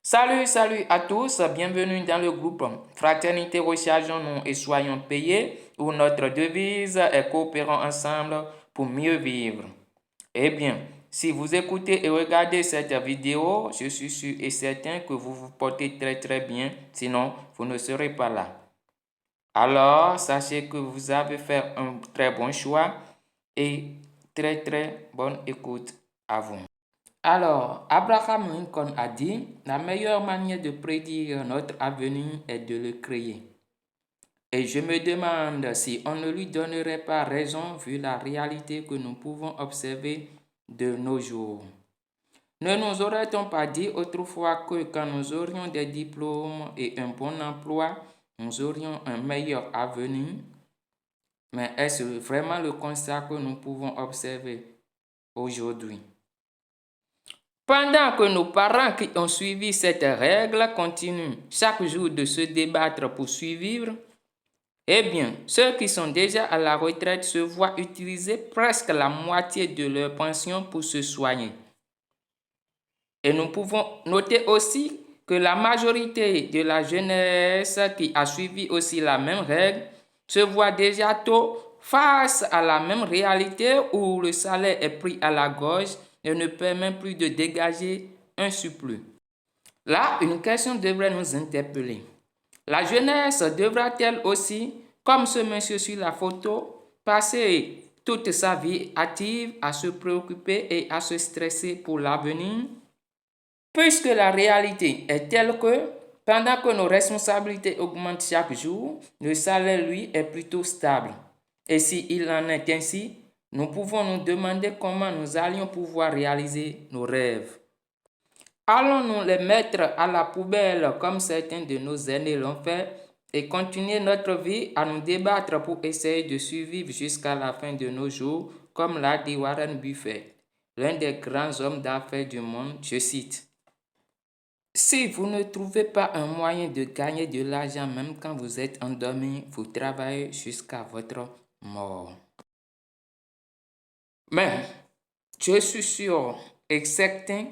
Salut à tous, bienvenue dans le groupe Fraternité, rechargeons-nous et soyons payés, où notre devise est coopérons ensemble pour mieux vivre. Eh bien, si vous écoutez et regardez cette vidéo, je suis sûr et certain que vous vous portez très bien, sinon vous ne serez pas là. Alors, sachez que vous avez fait un très bon choix et très bonne écoute à vous. Alors, Abraham Lincoln a dit, la meilleure manière de prédire notre avenir est de le créer. Et je me demande si on ne lui donnerait pas raison vu la réalité que nous pouvons observer de nos jours. Ne nous aurait-on pas dit autrefois que quand nous aurions des diplômes et un bon emploi, nous aurions un meilleur avenir? Mais est-ce vraiment le constat que nous pouvons observer aujourd'hui? Pendant que nos parents qui ont suivi cette règle continuent chaque jour de se débattre pour survivre, eh bien, ceux qui sont déjà à la retraite se voient utiliser presque la moitié de leur pension pour se soigner. Et nous pouvons noter aussi que la majorité de la jeunesse qui a suivi aussi la même règle se voit déjà tôt face à la même réalité où le salaire est pris à la gorge et ne permet plus de dégager un surplus. Là, une question devrait nous interpeller. La jeunesse devra-t-elle aussi, comme ce monsieur sur la photo, passer toute sa vie active à se préoccuper et à se stresser pour l'avenir? Puisque la réalité est telle que, pendant que nos responsabilités augmentent chaque jour, le salaire, lui, est plutôt stable. Et s'il en est ainsi, nous pouvons nous demander comment nous allions pouvoir réaliser nos rêves. Allons-nous les mettre à la poubelle comme certains de nos aînés l'ont fait et continuer notre vie à nous débattre pour essayer de survivre jusqu'à la fin de nos jours, comme l'a dit Warren Buffett, l'un des grands hommes d'affaires du monde, je cite. Si vous ne trouvez pas un moyen de gagner de l'argent même quand vous êtes endormi, vous travaillez jusqu'à votre mort. Mais je suis sûr et certain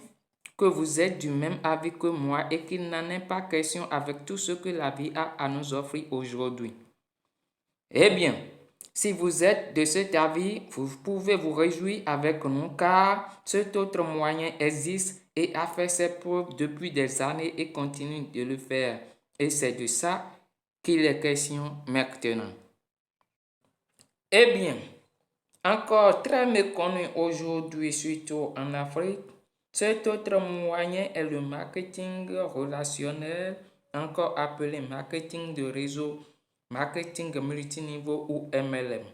que vous êtes du même avis que moi et qu'il n'en est pas question avec tout ce que la vie a à nous offrir aujourd'hui. Eh bien, si vous êtes de cet avis, vous pouvez vous réjouir avec nous car cet autre moyen existe et a fait ses preuves depuis des années et continue de le faire. Et c'est de ça qu'il est question maintenant. Eh bien, encore très méconnu aujourd'hui, surtout en Afrique, cet autre moyen est le marketing relationnel, encore appelé marketing de réseau, marketing multiniveau ou MLM.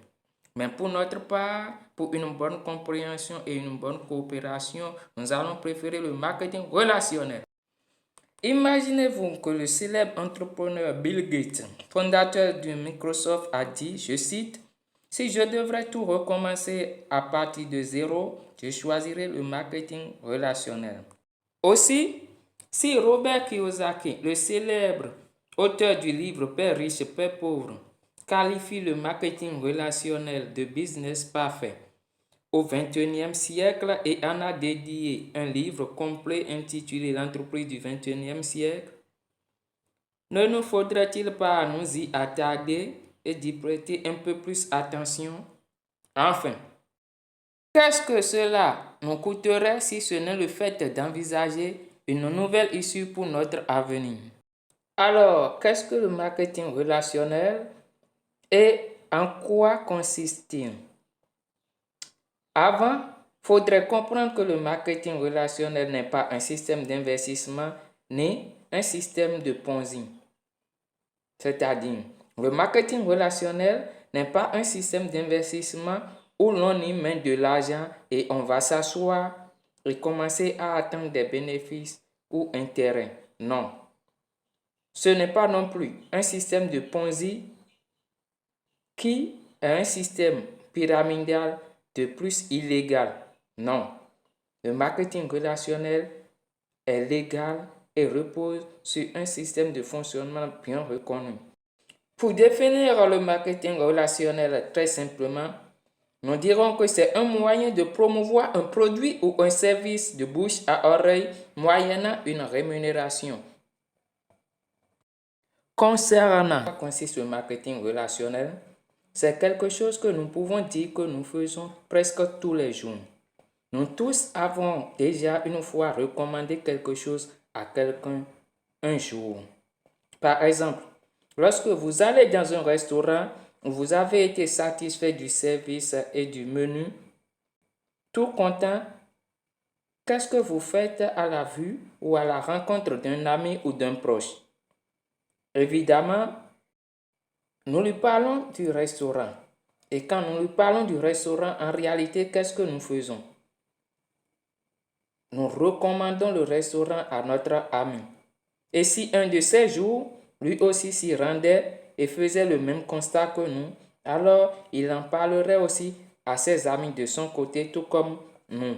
Mais pour notre part, pour une bonne compréhension et une bonne coopération, nous allons préférer le marketing relationnel. Imaginez-vous que le célèbre entrepreneur Bill Gates, fondateur de Microsoft, a dit, je cite, « Si je devrais tout recommencer à partir de zéro, je choisirais le marketing relationnel. » Aussi, si Robert Kiyosaki, le célèbre auteur du livre Père riche, Père pauvre, qualifie le marketing relationnel de business parfait au XXIe siècle et en a dédié un livre complet intitulé L'entreprise du XXIe siècle, ne nous faudrait-il pas nous y attarder et d'y prêter un peu plus attention? Enfin, qu'est-ce que cela nous coûterait si ce n'est le fait d'envisager une nouvelle issue pour notre avenir? Alors, qu'est-ce que le marketing relationnel et en quoi consiste-t-il? Avant, il faudrait comprendre que le marketing relationnel n'est pas un système d'investissement ni un système de Ponzi. C'est-à-dire, le marketing relationnel n'est pas un système d'investissement où l'on y met de l'argent et on va s'asseoir et commencer à attendre des bénéfices ou intérêts. Non. Ce n'est pas non plus un système de Ponzi qui est un système pyramidal de plus illégal. Non. Le marketing relationnel est légal et repose sur un système de fonctionnement bien reconnu. Pour définir le marketing relationnel très simplement, Nous dirons que c'est un moyen de promouvoir un produit ou un service de bouche à oreille moyennant une rémunération. Concernant quoi consiste le marketing relationnel, c'est quelque chose que nous pouvons dire que nous faisons presque tous les jours. Nous tous avons déjà une fois recommandé quelque chose à quelqu'un un jour. Par exemple, lorsque vous allez dans un restaurant où vous avez été satisfait du service et du menu, tout content, qu'est-ce que vous faites à la vue ou à la rencontre d'un ami ou d'un proche? Évidemment, nous lui parlons du restaurant. Et quand nous lui parlons du restaurant, en réalité, qu'est-ce que nous faisons? Nous recommandons le restaurant à notre ami. Et si un de ces jours, lui aussi s'y rendait et faisait le même constat que nous, alors il en parlerait aussi à ses amis de son côté, tout comme nous.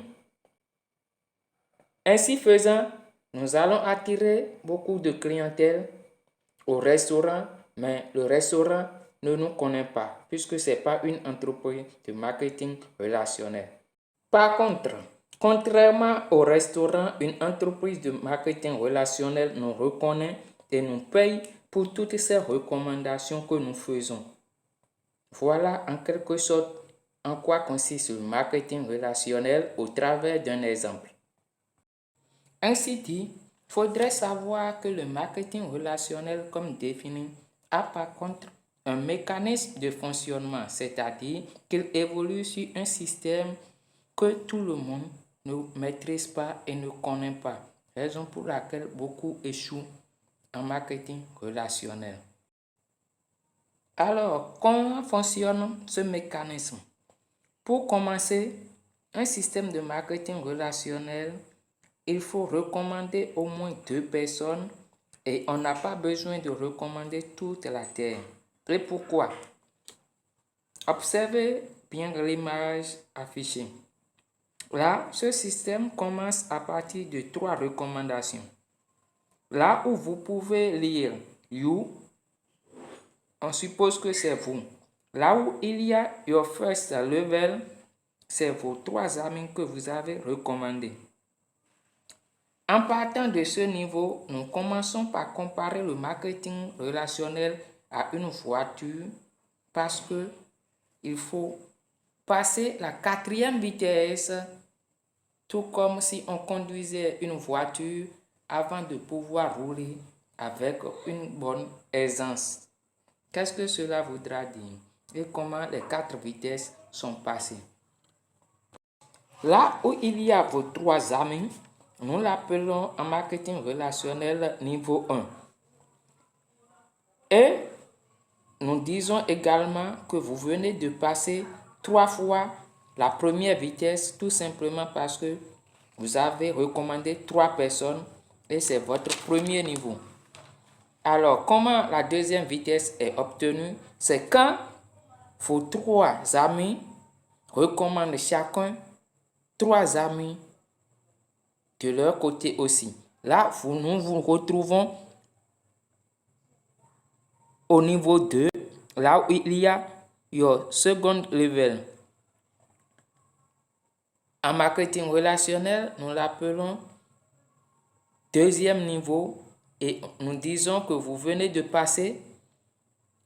Ainsi faisant, nous allons attirer beaucoup de clientèle au restaurant, mais le restaurant ne nous connaît pas, puisque ce n'est pas une entreprise de marketing relationnel. Par contre, contrairement au restaurant, une entreprise de marketing relationnel nous reconnaît et nous paye pour toutes ces recommandations que nous faisons. Voilà en quelque sorte en quoi consiste le marketing relationnel au travers d'un exemple. Ainsi dit, il faudrait savoir que le marketing relationnel, comme défini, a par contre un mécanisme de fonctionnement, c'est-à-dire qu'il évolue sur un système que tout le monde ne maîtrise pas et ne connaît pas, raison pour laquelle beaucoup échouent en marketing relationnel. Alors, comment fonctionne ce mécanisme? Pour commencer, un système de marketing relationnel, il faut recommander au moins 2 personnes et on n'a pas besoin de recommander toute la terre. Et pourquoi? Observez bien l'image affichée. Là, ce système commence à partir de 3 recommandations. Là où vous pouvez lire You, on suppose que c'est vous. Là où il y a Your First Level, c'est vos 3 amis que vous avez recommandés. En partant de ce niveau, nous commençons par comparer le marketing relationnel à une voiture parce que il faut passer la 4e vitesse, tout comme si on conduisait une voiture avant de pouvoir rouler avec une bonne aisance. Qu'est-ce que cela voudra dire et comment les 4 vitesses sont passées? Là où il y a vos 3 amis, nous l'appelons en marketing relationnel niveau 1. Et nous disons également que vous venez de passer 3 fois la première vitesse tout simplement parce que vous avez recommandé 3 personnes et c'est votre premier niveau. Alors, comment la 2e vitesse est obtenue? C'est quand vos 3 amis recommandent chacun 3 amis de leur côté aussi. Là, nous vous retrouvons au niveau 2, là où il y a your second level. En marketing relationnel, nous l'appelons 2e niveau et nous disons que vous venez de passer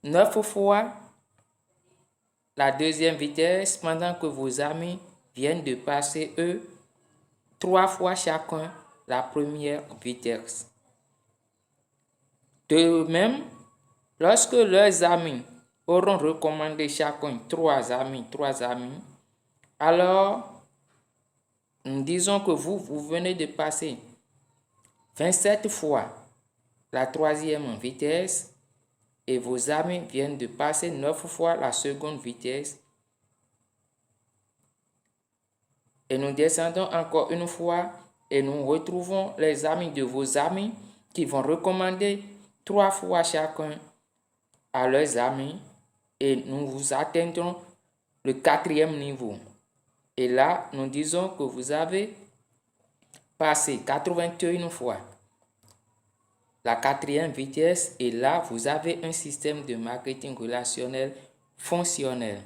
9 fois la 2e vitesse pendant que vos amis viennent de passer, eux, 3 fois chacun la première vitesse. De même, lorsque leurs amis auront recommandé chacun 3 amis, alors nous disons que vous venez de passer 27 fois la 3e vitesse et vos amis viennent de passer 9 fois la seconde vitesse. Et nous descendons encore une fois et nous retrouvons les amis de vos amis qui vont recommander 3 fois chacun à leurs amis et nous vous atteindrons le 4e niveau. Et là, nous disons que vous avez passé 81 fois la 4e vitesse et là, vous avez un système de marketing relationnel fonctionnel.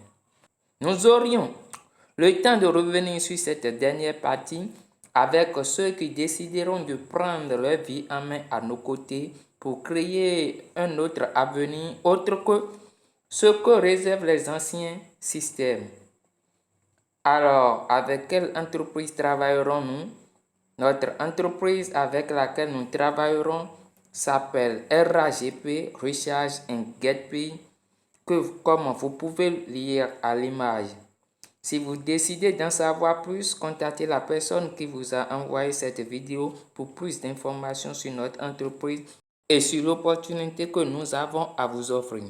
Nous aurions le temps de revenir sur cette dernière partie avec ceux qui décideront de prendre leur vie en main à nos côtés pour créer un autre avenir autre que ce que réservent les anciens systèmes. Alors, avec quelle entreprise travaillerons-nous? Notre entreprise avec laquelle nous travaillerons s'appelle RAGP, Recharge and Get Pay, comme vous pouvez lire à l'image. Si vous décidez d'en savoir plus, contactez la personne qui vous a envoyé cette vidéo pour plus d'informations sur notre entreprise et sur l'opportunité que nous avons à vous offrir.